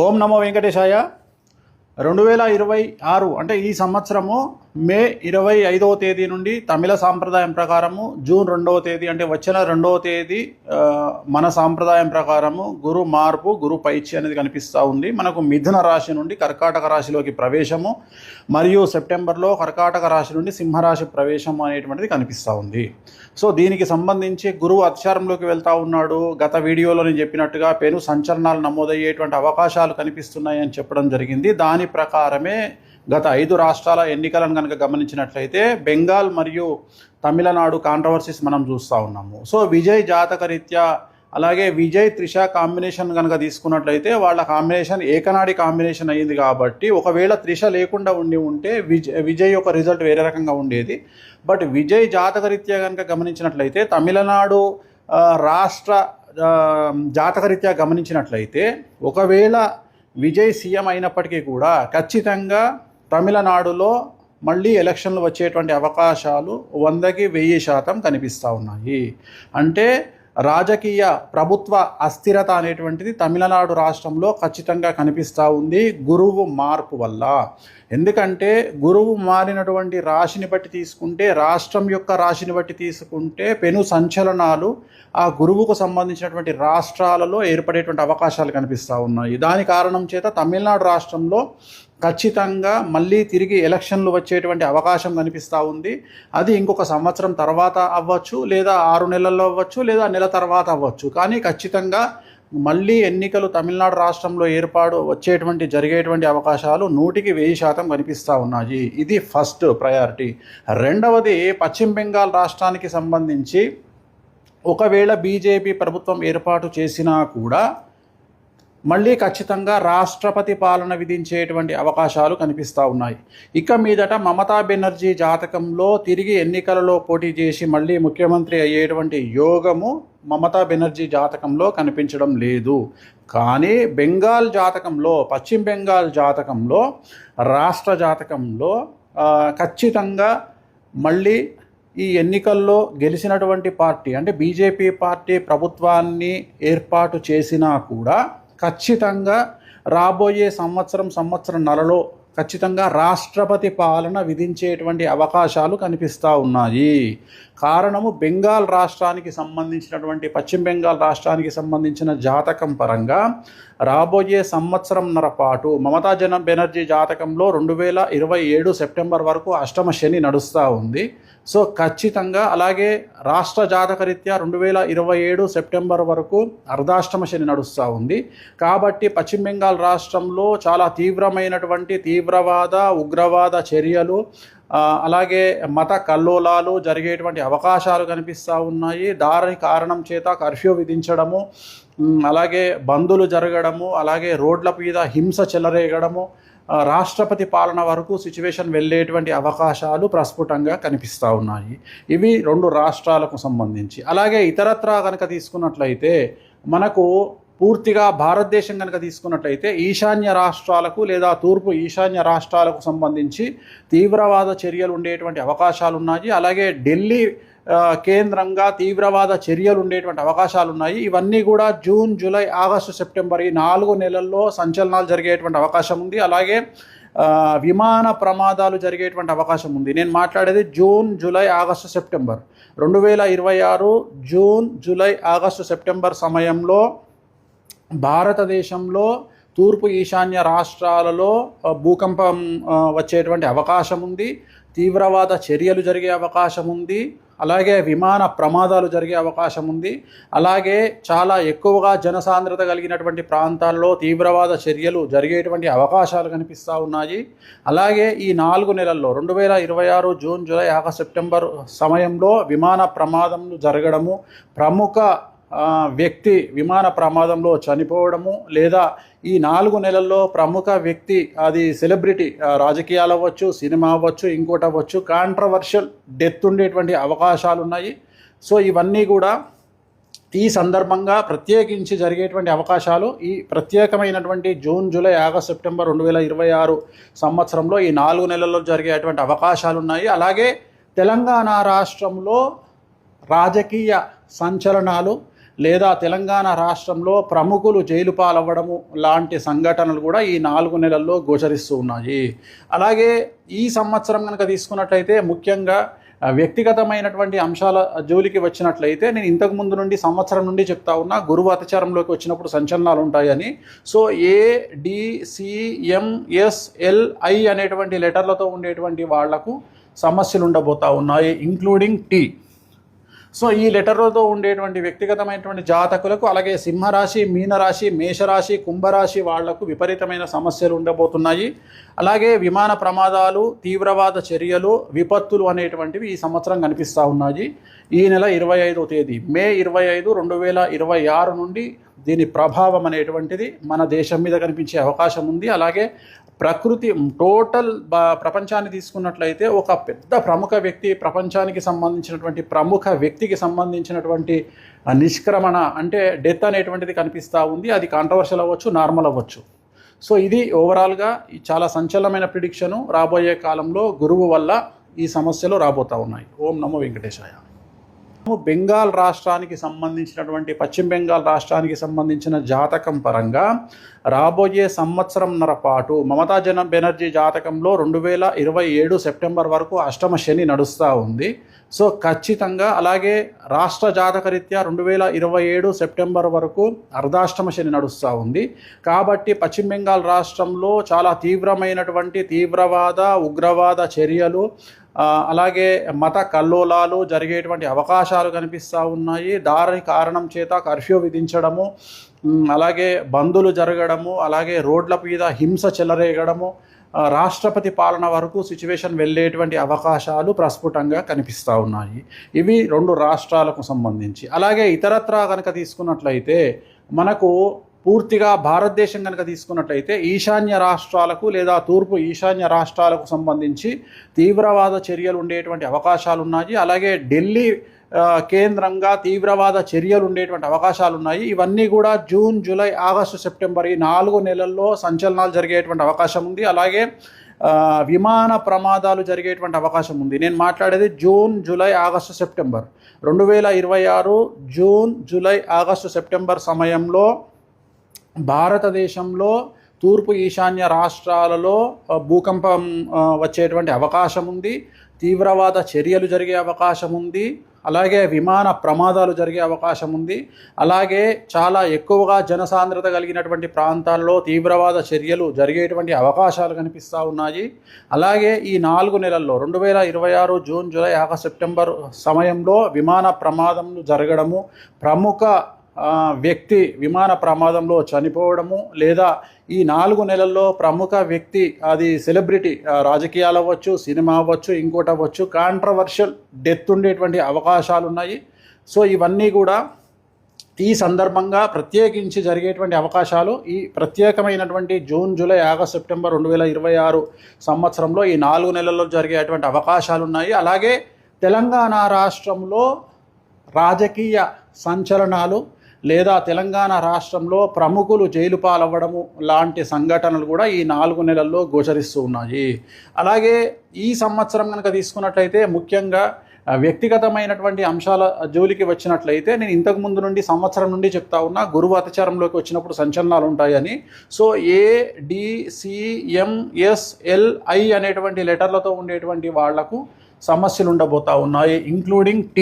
ఓం నమో వెంకటేశాయ. 2026 అంటే ఈ సంవత్సరము మే 25వ తేదీ నుండి తమిళ సాంప్రదాయం ప్రకారము జూన్ 2వ తేదీ అంటే వచ్చిన 2వ తేదీ మన సాంప్రదాయం ప్రకారము గురు మార్పు గురు పైచి అనేది కనిపిస్తూ ఉంది. మనకు మిథున రాశి నుండి కర్కాటక రాశిలోకి ప్రవేశము మరియు సెప్టెంబర్లో కర్కాటక రాశి నుండి సింహరాశి ప్రవేశం అనేటువంటిది కనిపిస్తూ ఉంది. సో దీనికి సంబంధించి గురువు అతిచారంలోకి వెళ్తూ ఉన్నాడు. గత వీడియోలో నేను చెప్పినట్టుగా పెను సంచలనాలు నమోదయ్యేటువంటి అవకాశాలు కనిపిస్తున్నాయని చెప్పడం జరిగింది. దాని ప్రకారమే గత 5 రాష్ట్రాల ఎన్నికలను కనుక గమనించినట్లయితే బెంగాల్ మరియు తమిళనాడు కాంట్రవర్సీస్ మనం చూస్తూ ఉన్నాము. సో విజయ్ జాతకరీత్యా అలాగే విజయ్ త్రిష కాంబినేషన్ కనుక తీసుకున్నట్లయితే వాళ్ళ కాంబినేషన్ ఏకనాడి కాంబినేషన్ అయ్యింది. కాబట్టి ఒకవేళ త్రిష లేకుండా ఉంటే విజయ్ యొక్క రిజల్ట్ వేరే రకంగా ఉండేది. బట్ విజయ్ జాతకరీత్యా కనుక గమనించినట్లయితే తమిళనాడు రాష్ట్ర జాతకరీత్యా గమనించినట్లయితే ఒకవేళ విజయ్ సీఎం అయినప్పటికీ కూడా ఖచ్చితంగా తమిళనాడులో మళ్ళీ ఎలక్షన్లు వచ్చేటువంటి అవకాశాలు 100కి 1000% కనిపిస్తూ ఉన్నాయి. అంటే రాజకీయ ప్రభుత్వ అస్థిరత అనేటువంటిది తమిళనాడు రాష్ట్రంలో ఖచ్చితంగా కనిపిస్తూ ఉంది గురువు మార్పు వల్ల. ఎందుకంటే గురువు మారినటువంటి రాశిని బట్టి తీసుకుంటే, రాష్ట్రం యొక్క రాశిని బట్టి తీసుకుంటే పెను సంచలనాలు ఆ గురువుకు సంబంధించినటువంటి రాష్ట్రాలలో ఏర్పడేటువంటి అవకాశాలు కనిపిస్తూ ఉన్నాయి. దాని కారణం చేత తమిళనాడు రాష్ట్రంలో ఖచ్చితంగా మళ్ళీ తిరిగి ఎలక్షన్లు వచ్చేటువంటి అవకాశం కనిపిస్తూ ఉంది. అది ఇంకొక సంవత్సరం తర్వాత అవ్వచ్చు, లేదా 6 నెలల్లో అవ్వచ్చు, లేదా నెల తర్వాత అవ్వచ్చు. కానీ ఖచ్చితంగా మళ్ళీ ఎన్నికలు తమిళనాడు రాష్ట్రంలో జరిగేటువంటి అవకాశాలు 100కి 1000% కనిపిస్తూ ఉన్నాయి. ఇది ఫస్ట్ ప్రయారిటీ. రెండవది, పశ్చిమ బెంగాల్ రాష్ట్రానికి సంబంధించి ఒకవేళ బీజేపీ ప్రభుత్వం ఏర్పాటు చేసినా కూడా మళ్ళీ ఖచ్చితంగా రాష్ట్రపతి పాలన విధించేటువంటి అవకాశాలు కనిపిస్తూ ఉన్నాయి. ఇక మీదట మమతా బెనర్జీ జాతకంలో తిరిగి ఎన్నికలలో పోటీ చేసి మళ్ళీ ముఖ్యమంత్రి అయ్యేటువంటి యోగము మమతా బెనర్జీ జాతకంలో కనిపించడం లేదు. కానీ బెంగాల్ జాతకంలో, పశ్చిమ బెంగాల్ జాతకంలో, రాష్ట్ర జాతకంలో ఖచ్చితంగా మళ్ళీ ఈ ఎన్నికల్లో గెలిచినటువంటి పార్టీ అంటే బీజేపీ పార్టీ ప్రభుత్వాన్ని ఏర్పాటు చేసినా కూడా ఖచ్చితంగా రాబోయే సంవత్సరంన్నరలో ఖచ్చితంగా రాష్ట్రపతి పాలన విధించేటువంటి అవకాశాలు కనిపిస్తూ ఉన్నాయి. కారణము బెంగాల్ రాష్ట్రానికి సంబంధించినటువంటి పశ్చిమ బెంగాల్ రాష్ట్రానికి సంబంధించిన జాతకం పరంగా రాబోయే సంవత్సరంన్నర పాటు మమతా బెనర్జీ జాతకంలో 2027 సెప్టెంబర్ వరకు అష్టమ శని నడుస్తూ ఉంది. సో ఖచ్చితంగా అలాగే రాష్ట్ర జాతకరీత్యా 2027 సెప్టెంబర్ వరకు అర్ధాష్టమ శని నడుస్తూ ఉంది. కాబట్టి పశ్చిమ బెంగాల్ రాష్ట్రంలో చాలా తీవ్రమైనటువంటి తీవ్రవాద ఉగ్రవాద చర్యలు అలాగే మత కల్లోలాలు జరిగేటువంటి అవకాశాలు కనిపిస్తూ ఉన్నాయి. దాని కారణం చేత కర్ఫ్యూ విధించడము, అలాగే బందులు జరగడము, అలాగే రోడ్ల మీద హింస చెలరేగడము, రాష్ట్రపతి పాలన వరకు సిచ్యువేషన్ వెళ్ళేటువంటి అవకాశాలు ప్రస్ఫుటంగా కనిపిస్తూ ఉన్నాయి. ఇవి 2 రాష్ట్రాలకు సంబంధించి. అలాగే ఇతరత్రా కనుక తీసుకున్నట్లయితే మనకు పూర్తిగా భారతదేశం కనుక తీసుకున్నట్లయితే ఈశాన్య రాష్ట్రాలకు లేదా తూర్పు ఈశాన్య రాష్ట్రాలకు సంబంధించి తీవ్రవాద చర్యలు ఉండేటువంటి అవకాశాలు ఉన్నాయి. అలాగే ఢిల్లీ కేంద్రంగా తీవ్రవాద చర్యలు ఉండేటువంటి అవకాశాలు ఉన్నాయి. ఇవన్నీ కూడా జూన్, జూలై, ఆగస్టు, సెప్టెంబర్ ఈ 4 నెలల్లో సంచలనాలు జరిగేటువంటి అవకాశం ఉంది. అలాగే విమాన ప్రమాదాలు జరిగేటువంటి అవకాశం ఉంది. నేను మాట్లాడేది June, July, August, September 2026 June, July, August, September సమయంలో భారతదేశంలో తూర్పు ఈశాన్య రాష్ట్రాలలో భూకంపం వచ్చేటువంటి అవకాశం ఉంది. తీవ్రవాద చర్యలు జరిగే అవకాశం ఉంది. అలాగే విమాన ప్రమాదాలు జరిగే అవకాశం ఉంది. అలాగే చాలా ఎక్కువగా జనసాంద్రత కలిగినటువంటి ప్రాంతాల్లో తీవ్రవాద చర్యలు జరిగేటువంటి అవకాశాలు కనిపిస్తూ ఉన్నాయి. అలాగే ఈ 4 నెలల్లో 2026 జూన్, జూలై, ఆగస్టు, సెప్టెంబర్ సమయంలో విమాన ప్రమాదములు జరగడము, ప్రముఖ వ్యక్తి విమాన ప్రమాదంలో చనిపోవడము, లేదా ఈ 4 నెలల్లో ప్రముఖ వ్యక్తి, అది సెలబ్రిటీ, రాజకీయాలు అవ్వచ్చు, సినిమా అవ్వచ్చు, ఇంకోటి అవ్వచ్చు, కాంట్రవర్షియల్ డెత్ ఉండేటువంటి అవకాశాలు ఉన్నాయి. సో ఇవన్నీ కూడా ఈ సందర్భంగా ప్రత్యేకించి జరిగేటువంటి అవకాశాలు ఈ ప్రత్యేకమైనటువంటి జూన్, జూలై, ఆగస్టు, సెప్టెంబర్ 2026 సంవత్సరంలో ఈ 4 నెలల్లో జరిగేటువంటి అవకాశాలు ఉన్నాయి. అలాగే తెలంగాణ రాష్ట్రంలో రాజకీయ సంచలనాలు లేదా తెలంగాణ రాష్ట్రంలో ప్రముఖులు జైలు పాలవ్వడము లాంటి సంఘటనలు కూడా ఈ 4 నెలల్లో గోచరిస్తూ ఉన్నాయి. అలాగే ఈ సంవత్సరం కనుక తీసుకున్నట్లయితే ముఖ్యంగా వ్యక్తిగతమైనటువంటి అంశాల జోలికి వచ్చినట్లయితే నేను ఇంతకు ముందు నుండి సంవత్సరం నుండి చెప్తా ఉన్నా గురువు అతిచారంలోకి వచ్చినప్పుడు సంచలనాలు ఉంటాయని. సో ADCMSLI అనేటువంటి లెటర్లతో ఉండేటువంటి వాళ్లకు సమస్యలు ఉండబోతా ఉన్నాయి, ఇంక్లూడింగ్ T. సో ఈ లెటర్లతో ఉండేటువంటి వ్యక్తిగతమైనటువంటి జాతకులకు, అలాగే సింహరాశి, మీనరాశి, మేషరాశి, కుంభరాశి వాళ్లకు విపరీతమైన సమస్యలు ఉండబోతున్నాయి. అలాగే విమాన ప్రమాదాలు, తీవ్రవాద చర్యలు, విపత్తులు అనేటువంటివి ఈ సంవత్సరం కనిపిస్తూ ఉన్నాయి. ఈ నెల 25వ తేదీ మే 25, 2026 నుండి దీని ప్రభావం అనేటువంటిది మన దేశం మీద కనిపించే అవకాశం ఉంది. అలాగే ప్రకృతి టోటల్ ప్రపంచాన్ని తీసుకున్నట్లయితే ఒక పెద్ద ప్రముఖ వ్యక్తి, ప్రపంచానికి సంబంధించినటువంటి ప్రముఖ వ్యక్తికి సంబంధించినటువంటి నిష్క్రమణ అంటే డెత్ అనేటువంటిది కనిపిస్తూ ఉంది. అది కాంట్రవర్షియల్ అవ్వచ్చు, నార్మల్ అవ్వచ్చు. సో ఇది ఓవరాల్గా చాలా సంచలనమైన ప్రిడిక్షను. రాబోయే కాలంలో గురువు వల్ల ఈ సమస్యలు రాబోతూ ఉన్నాయి. ఓం నమో వెంకటేశాయ. బెంగాల్ రాష్ట్రానికి సంబంధించినటువంటి, పశ్చిమ బెంగాల్ రాష్ట్రానికి సంబంధించిన జాతకం పరంగా రాబోయే సంవత్సరంన్నర పాటు మమతా బెనర్జీ జాతకంలో 2027 సెప్టెంబర్ వరకు అష్టమ శని నడుస్తూ ఉంది. సో ఖచ్చితంగా అలాగే రాష్ట్ర జాతకరీత్యా 2027 సెప్టెంబర్ వరకు అర్ధాష్టమ శని నడుస్తూ ఉంది. కాబట్టి పశ్చిమ బెంగాల్ రాష్ట్రంలో చాలా తీవ్రమైనటువంటి తీవ్రవాద, ఉగ్రవాద చర్యలు, అలాగే మత కల్లోలాలు జరిగేటువంటి అవకాశాలు కనిపిస్తూ ఉన్నాయి. దాని కారణం చేత కర్ఫ్యూ విధించడము, అలాగే బందులు జరగడము, అలాగే రోడ్ల మీద హింస చెలరేగడము, రాష్ట్రపతి పాలన వరకు సిచ్యువేషన్ వెళ్ళేటువంటి అవకాశాలు ప్రస్ఫుటంగా కనిపిస్తూ ఉన్నాయి. ఇవి 2 రాష్ట్రాలకు సంబంధించి. అలాగే ఇతరత్రా కనుక తీసుకున్నట్లయితే మనకు పూర్తిగా భారతదేశం కనుక తీసుకున్నట్లయితే ఈశాన్య రాష్ట్రాలకు లేదా తూర్పు ఈశాన్య రాష్ట్రాలకు సంబంధించి తీవ్రవాద చర్యలు ఉండేటువంటి అవకాశాలు ఉన్నాయి. అలాగే ఢిల్లీ కేంద్రంగా తీవ్రవాద చర్యలు ఉండేటువంటి అవకాశాలు ఉన్నాయి. ఇవన్నీ కూడా జూన్, జూలై, ఆగస్టు, సెప్టెంబర్ ఈ 4 నెలల్లో సంచలనాలు జరిగేటువంటి అవకాశం ఉంది. అలాగే విమాన ప్రమాదాలు జరిగేటువంటి అవకాశం ఉంది. నేను మాట్లాడేది June, July, August, September 2026 June, July, August, September సమయంలో భారతదేశంలో తూర్పు ఈశాన్య రాష్ట్రాలలో భూకంపం వచ్చేటువంటి అవకాశం ఉంది. తీవ్రవాద చర్యలు జరిగే అవకాశం ఉంది. అలాగే విమాన ప్రమాదాలు జరిగే అవకాశం ఉంది. అలాగే చాలా ఎక్కువగా జనసాంద్రత కలిగినటువంటి ప్రాంతాల్లో తీవ్రవాద చర్యలు జరిగేటువంటి అవకాశాలు కనిపిస్తూ ఉన్నాయి. అలాగే ఈ 4 నెలల్లో 2026 జూన్, జూలై, ఆగస్టు, సెప్టెంబర్ సమయంలో విమాన ప్రమాదాలు జరగడము, ప్రముఖ వ్యక్తి విమాన ప్రమాదంలో చనిపోవడము, లేదా ఈ 4 నెలల్లో ప్రముఖ వ్యక్తి, అది సెలబ్రిటీ, రాజకీయాలు అవ్వచ్చు, సినిమా అవ్వచ్చు, ఇంకోటి అవ్వచ్చు, కాంట్రవర్షియల్ డెత్ ఉండేటువంటి అవకాశాలు ఉన్నాయి. సో ఇవన్నీ కూడా ఈ సందర్భంగా ప్రత్యేకించి జరిగేటువంటి అవకాశాలు ఈ ప్రత్యేకమైనటువంటి జూన్, జూలై, ఆగస్ట్, సెప్టెంబర్ 2026 సంవత్సరంలో ఈ 4 నెలల్లో జరిగేటువంటి అవకాశాలు ఉన్నాయి. అలాగే తెలంగాణ రాష్ట్రంలో రాజకీయ సంచలనాలు లేదా తెలంగాణ రాష్ట్రంలో ప్రముఖులు జైలు పాలవ్వడము లాంటి సంఘటనలు కూడా ఈ 4 నెలల్లో గోచరిస్తూ ఉన్నాయి. అలాగే ఈ సంవత్సరం కనుక తీసుకున్నట్లయితే ముఖ్యంగా వ్యక్తిగతమైనటువంటి అంశాల జోలికి వచ్చినట్లయితే నేను ఇంతకు ముందు నుండి సంవత్సరం నుండి చెప్తా ఉన్నా గురువు అతిచారంలోకి వచ్చినప్పుడు సంచలనాలు ఉంటాయని. సో ADCMSLI అనేటువంటి లెటర్లతో ఉండేటువంటి వాళ్లకు సమస్యలు ఉండబోతా ఉన్నాయి, ఇంక్లూడింగ్ T.